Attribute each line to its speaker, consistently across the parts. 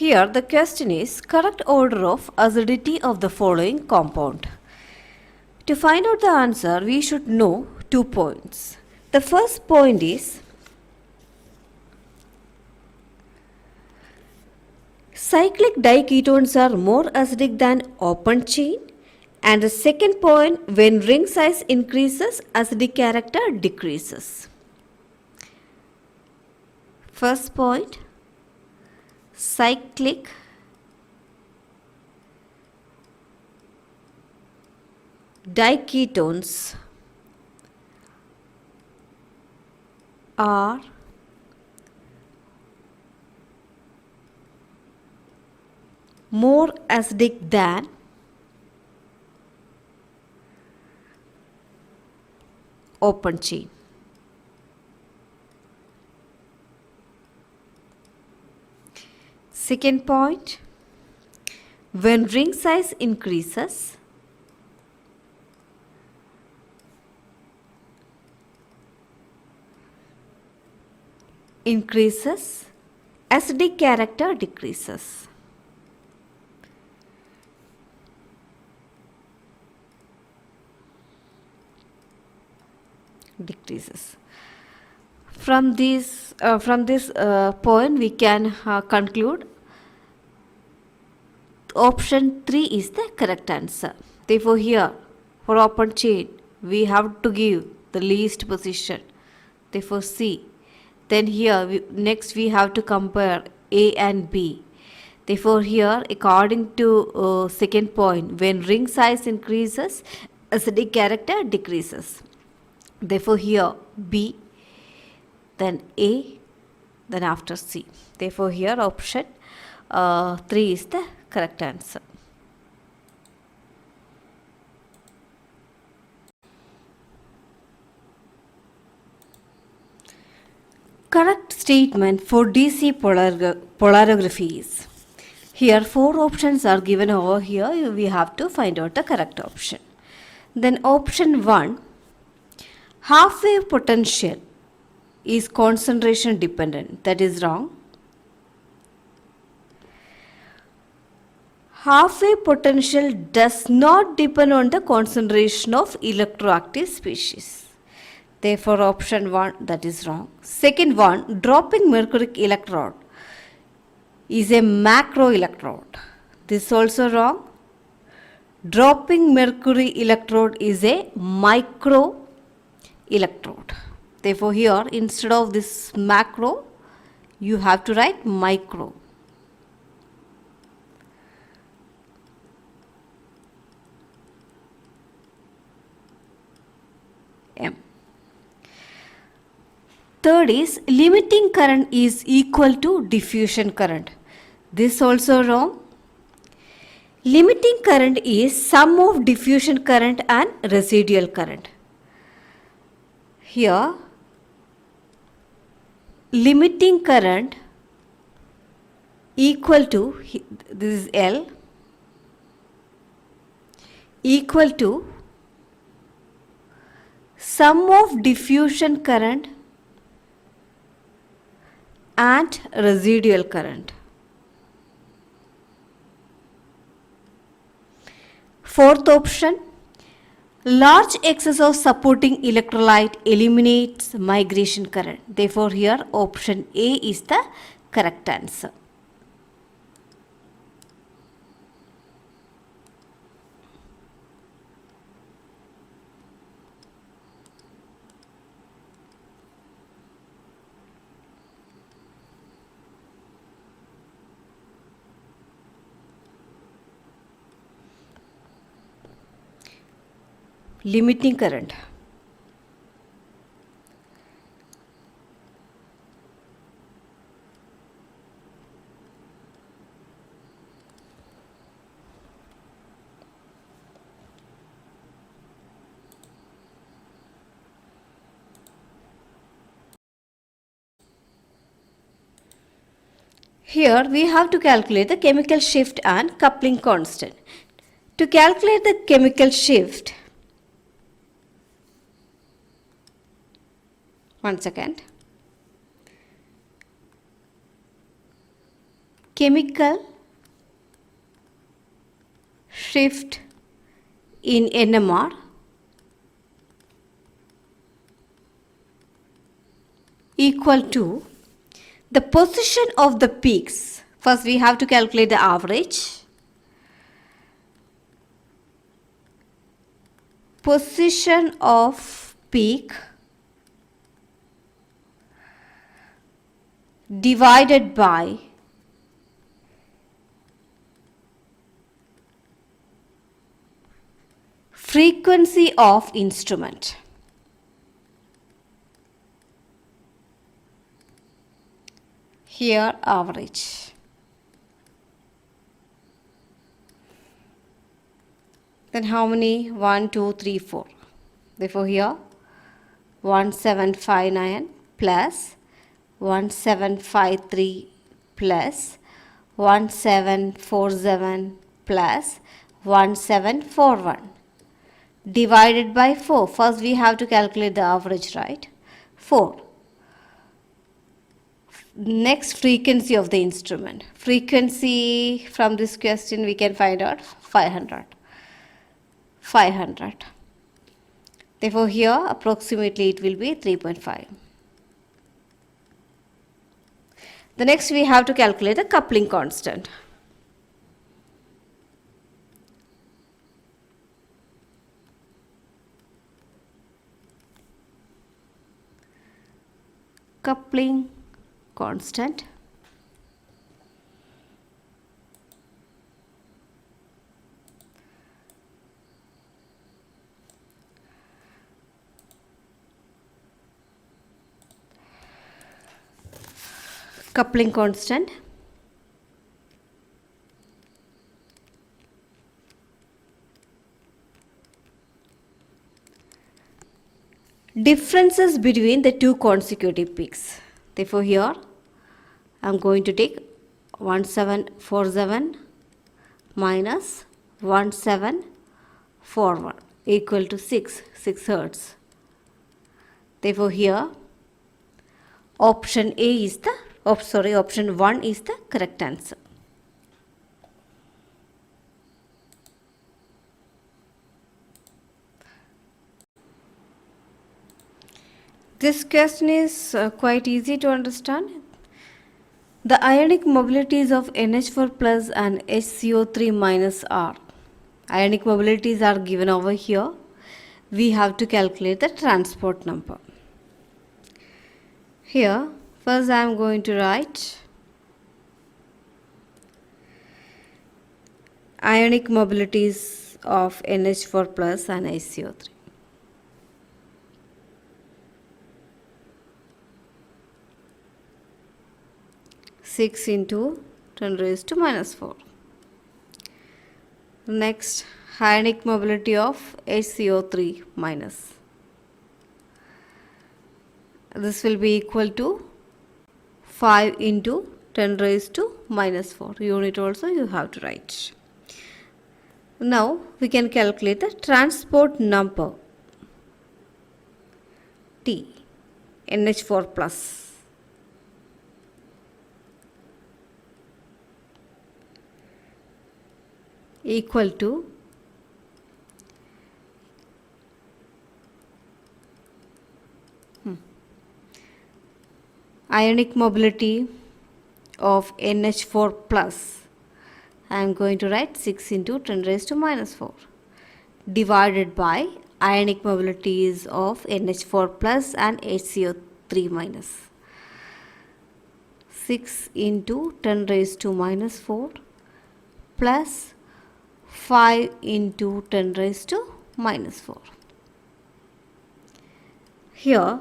Speaker 1: Here the question is correct order of acidity of the following compound. To find out the answer, we should know 2 points. The first point is cyclic diketones are more acidic than open chain. And the second point, when ring size increases, acidic character decreases. First point, cyclic diketones are more acidic than open chain. Second point, when ring size increases, acidic character decreases. From this point, we can conclude option 3 is the correct answer. Therefore, here for open chain, we have to give the least position. Therefore, C. Then here next we have to compare A and B. Therefore, here according to second point, when ring size increases, acidic character decreases. Therefore, here B, then A, then after C. Therefore, here option 3 is the correct answer. Correct statement for DC polarography is, here 4 options are given over here. We have to find out the correct option. Then option 1, half wave potential is concentration dependent. That is wrong. Half wave potential does not depend on the concentration of electroactive species. Therefore, option 1, that is wrong. Second one, dropping mercuric electrode is a macro electrode. This is also wrong. Dropping mercury electrode is a micro electrode. Therefore, here instead of this macro, you have to write micro. M. Third is limiting current is equal to diffusion current. This also wrong. Limiting current is sum of diffusion current and residual current. Here limiting current equal to, this is L, equal to sum of diffusion current and residual current. Fourth option, large excess of supporting electrolyte eliminates migration current. Therefore, here option A is the correct answer. Limiting current. Here we have to calculate the chemical shift and coupling constant. To calculate the chemical shift, chemical shift in NMR equal to the position of the peaks. First we have to calculate the average. Position of peak divided by frequency of instrument. Here average. Then how many? 1, 2, 3, 4. Therefore here 1759 plus 1753 plus 1747 plus 1741 divided by 4. First we have to calculate the average, right? 4. Next, frequency of the instrument. Frequency from this question we can find out 500. 500. Therefore here approximately it will be 3.5. The next we have to calculate the coupling constant. Coupling constant. Coupling constant. Differences between the two consecutive peaks. Therefore here I am going to take 1747 minus 1741 equal to 6 Hertz. Therefore here option A is the option 1 is the correct answer. This question is quite easy to understand. The ionic mobilities of NH4 plus and HCO3 minus are. Ionic mobilities are given over here. We have to calculate the transport number. Here, first I am going to write ionic mobilities of NH4 plus and HCO3. Six into 10 raised to minus 4. Next, ionic mobility of HCO3 minus. This will be equal to 5 into 10 raised to minus 4. Unit also you have to write. Now we can calculate the transport number T, NH4 plus. Equal to ionic mobility of NH4 plus. I am going to write 6 into 10 raised to minus 4 divided by ionic mobilities of NH4 plus and HCO3 minus. 6 into 10 raised to minus 4 plus 5 into 10 raised to minus 4. Here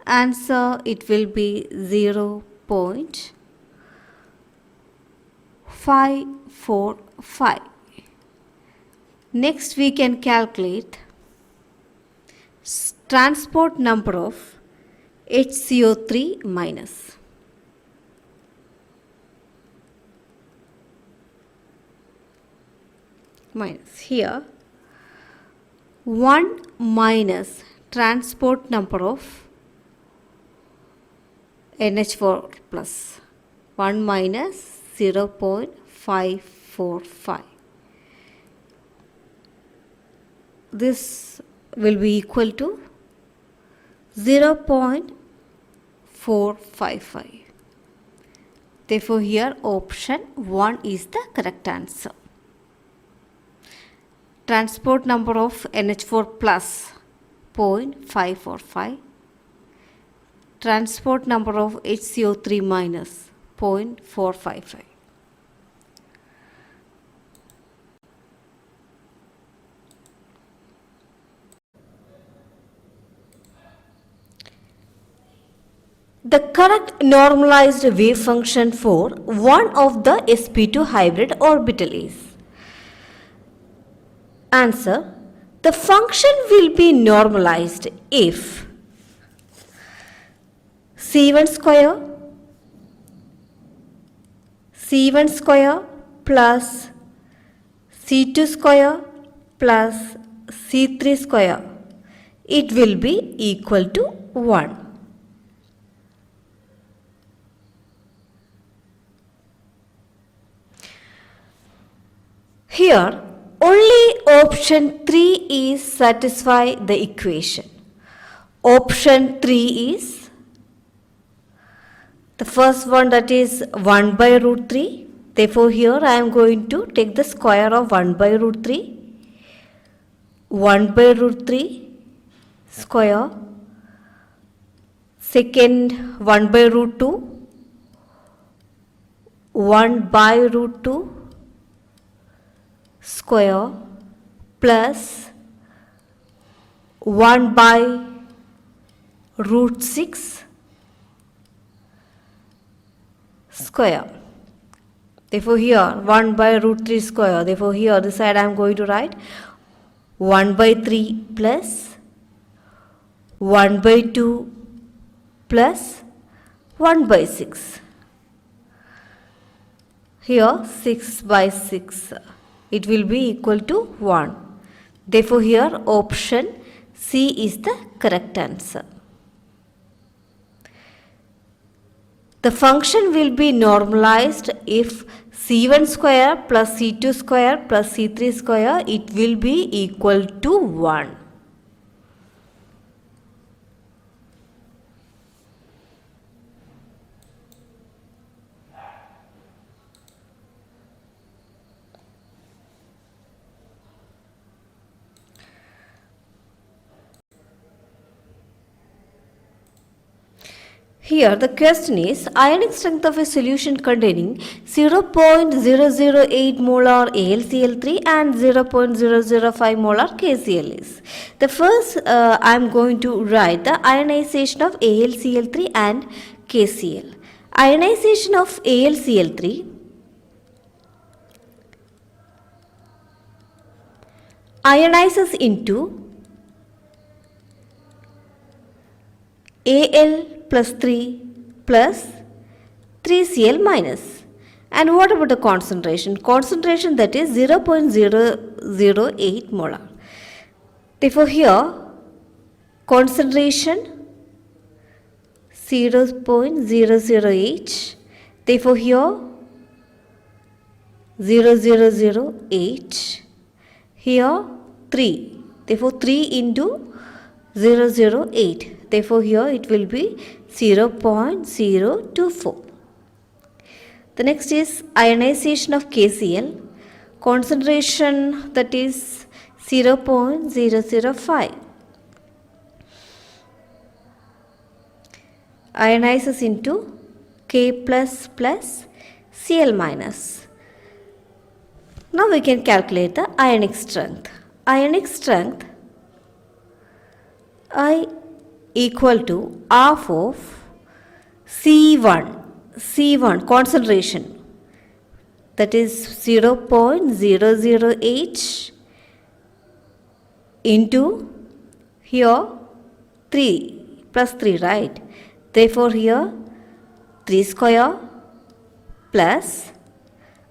Speaker 1: answer it will be 0.545. Next we can calculate transport number of HCO3 minus. Here 1 minus transport number of NH4 plus. 1 minus 0.545. This will be equal to 0.455. Therefore, here option 1 is the correct answer. Transport number of NH4 plus 0.545. Transport number of HCO3 minus 0.455. The correct normalized wave function for one of the sp2 hybrid orbital is. Answer: the function will be normalized if C1 square plus C2 square plus C3 square, it will be equal to 1. Here, only option 3 is satisfy the equation. Option 3 is the first one, that is 1 by root 3. Therefore, here I am going to take the square of 1 by root 3. 1 by root 3 square. Second, 1 by root 2. 1 by root 2 square plus 1 by root 6 square. Therefore, here 1 by root 3 square. Therefore, here this side I am going to write 1 by 3 plus 1 by 2 plus 1 by 6. Here 6 by 6. It will be equal to 1. Therefore, here option C is the correct answer. The function will be normalized if C1 square plus C2 square plus C3 square, it will be equal to 1. Here the question is, ionic strength of a solution containing 0.008 molar AlCl3 and 0.005 molar KCl is. The first I am going to write the ionization of AlCl3 and KCl. Ionization of AlCl3 ionizes into Al plus 3 plus 3Cl minus. And what about the concentration? Concentration, that is 0.008 molar. Therefore, here concentration 0.008. Therefore, here 0.008. Here 3. Therefore, 3 into 0.008. Therefore, here it will be 0.024. The next is ionization of KCl. Concentration, that is 0.005. Ionizes into K plus plus Cl minus. Now we can calculate the ionic strength. Ionic strength I equal to half of C1 concentration, that is 0.008 into here 3 plus 3, right? Therefore, here 3 square plus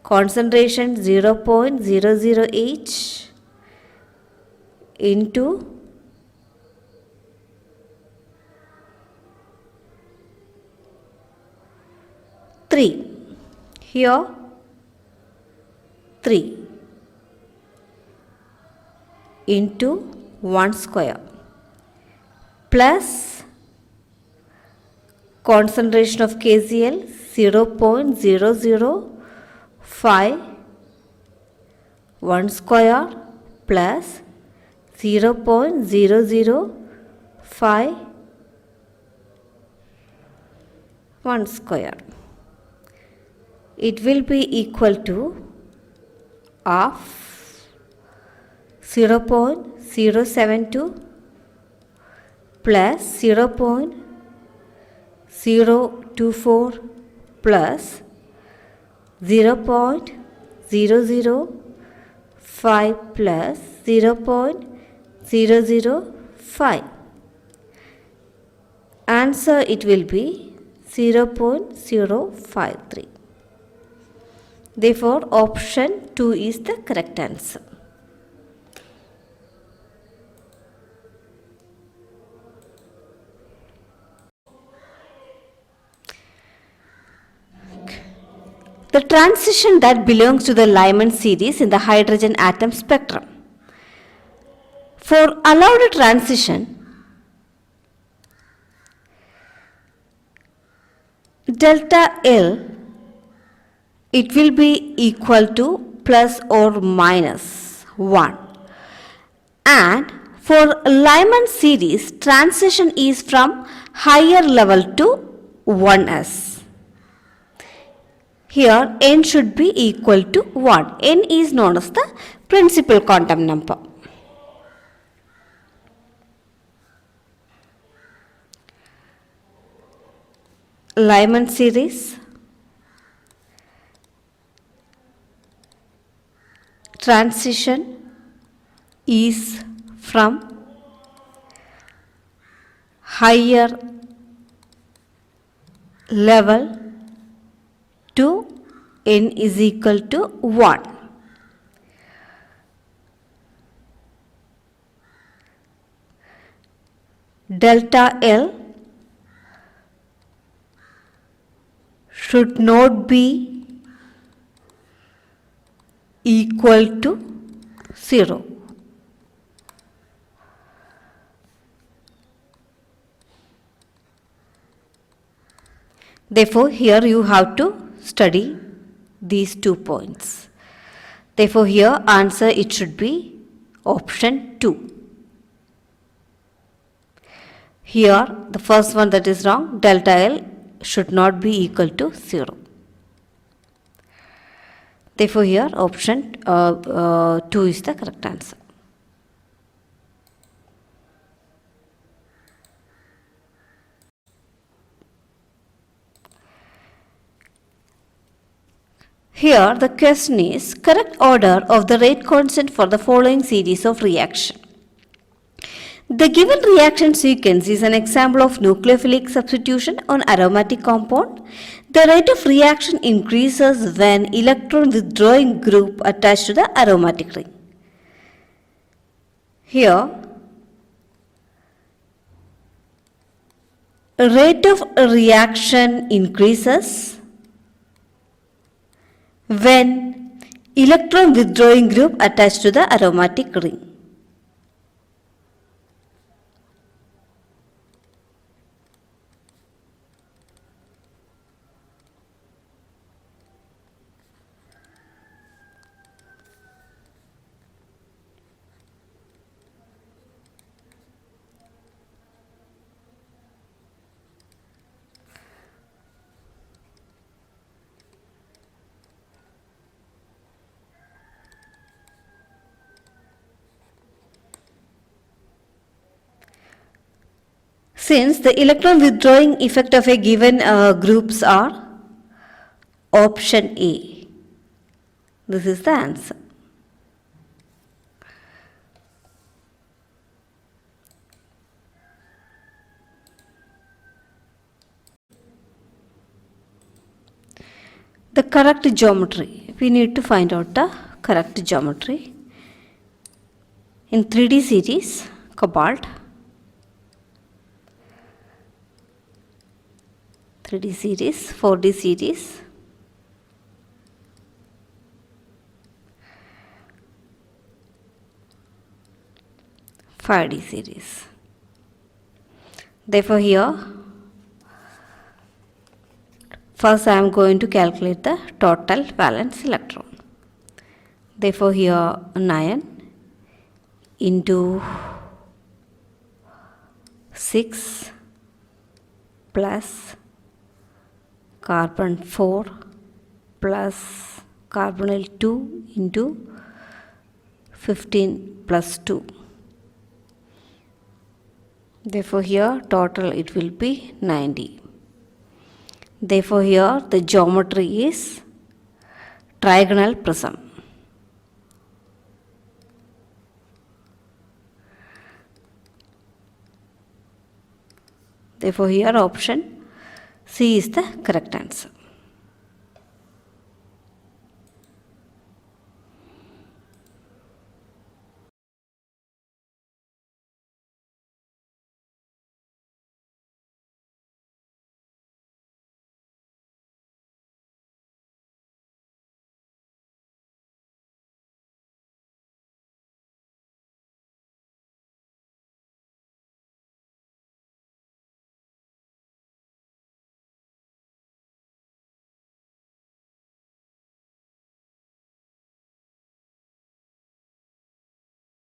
Speaker 1: concentration 0.008 into 3. here 3 into 1 square plus concentration of KCl 0.005 1 square plus 0.005 1 square. It will be equal to of 0.072 plus 0.024 plus 0.005 plus 0.005. Answer it will be 0.053. Therefore, option 2 is the correct answer. The transition that belongs to the Lyman series in the hydrogen atom spectrum. For allowed transition, delta L, it will be equal to plus or minus 1. And for Lyman series, transition is from higher level to 1s. Here n should be equal to 1. N is known as the principal quantum number. Lyman series, transition is from higher level to n is equal to 1. Delta L should not be equal to 0. Therefore, here you have to study these 2 points. Therefore, here answer it should be option 2. Here the first one that is wrong, delta L should not be equal to 0. Therefore, here option 2 is the correct answer. Here the question is correct order of the rate constant for the following series of reaction. The given reaction sequence is an example of nucleophilic substitution on aromatic compound. The rate of reaction increases when electron withdrawing group attached to the aromatic ring. Here, rate of reaction increases when electron withdrawing group attached to the aromatic ring. Since the electron withdrawing effect of a given groups are option A. This is the answer. The correct geometry. We need to find out the correct geometry. In 3D series, cobalt. 3D series, 4D series. 5d series. Therefore here first I am going to calculate the total valence electron. Therefore here 9 into 6 plus carbon 4 plus carbonyl 2 into 15 plus 2. Therefore here total it will be 90. Therefore here the geometry is trigonal prism. Therefore here option C is the correct answer.